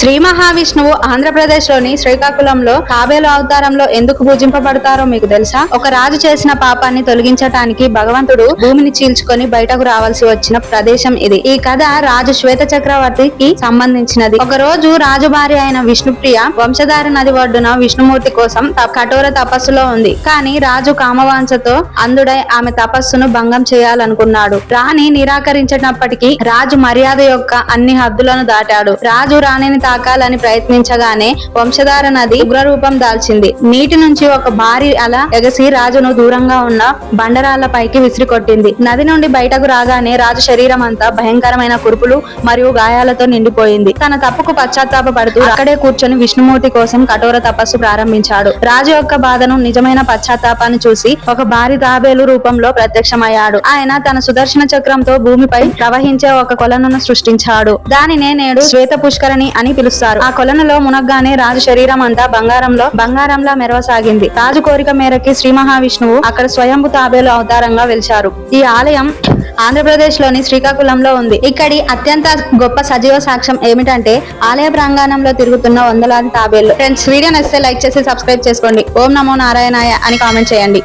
శ్రీ మహావిష్ణువు ఆంధ్రప్రదేశ్లోని శ్రీకాకుళంలో తాబేలు అవతారంలో ఎందుకు పూజింపబడతారో మీకు తెలుసా? ఒక రాజు చేసిన పాపాన్ని తొలగించటానికి భగవంతుడు భూమిని చీల్చుకొని బయటకు రావాల్సి వచ్చిన ప్రదేశం ఇది. ఈ కథ రాజు శ్వేత చక్రవర్తికి సంబంధించినది. ఒక రోజు రాజు భార్య అయిన విష్ణుప్రియ వంశధార నది ఒడ్డున విష్ణుమూర్తి కోసం కఠోర తపస్సులో ఉంది. కానీ రాజు కామవాంఛతో అందుడై ఆమె తపస్సును భంగం చేయాలనుకున్నాడు. రాణి నిరాకరించినప్పటికీ రాజు మర్యాద యొక్క అన్ని హద్దులను దాటాడు. రాజు రాణిని తాకాలని ప్రయత్నించగానే వంశధార నది ఉగ్రరూపం దాల్చింది. నీటి నుంచి ఒక భారీ అల ఎగసి రాజును దూరంగా ఉన్న బండరాళ్ల పైకి విసిరికొట్టింది. నది నుండి బయటకు రాగానే రాజు శరీరం అంతా భయంకరమైన కురుపులు మరియు గాయాలతో నిండిపోయింది. తన తప్పుకు పశ్చాత్తాప పడుతూ అక్కడే కూర్చొని విష్ణుమూర్తి కోసం కఠోర తపస్సు ప్రారంభించాడు. రాజు యొక్క బాధను, నిజమైన పశ్చాత్తాపాన్ని చూసి ఒక భారీ తాబేలు రూపంలో ప్రత్యక్షమయ్యాడు. ఆయన తన సుదర్శన చక్రంతో భూమిపై ప్రవహించే ఒక కొలనును సృష్టించాడు. దానినే నేడు శ్వేత పుష్కరిణి అని పిలుస్తారు. ఆ కొలనులో మునగ్గానే రాజు శరీరం అంతా బంగారంలా మెరవసాగింది. రాజు కోరిక మేరకి శ్రీ మహావిష్ణువు అక్కడ స్వయంభు తాబేలు అవతారంగా వెలిచారు. ఈ ఆలయం ఆంధ్రప్రదేశ్ లోని శ్రీకాకుళంలో ఉంది. ఇక్కడి అత్యంత గొప్ప సజీవ సాక్ష్యం ఏమిటంటే ఆలయ ప్రాంగణంలో తిరుగుతున్న వందలాది తాబేళ్లు. ఫ్రెండ్స్, వీడియో నచ్చితే లైక్ చేసి సబ్స్క్రైబ్ చేసుకోండి. ఓం నమో నారాయణాయ అని కామెంట్ చేయండి.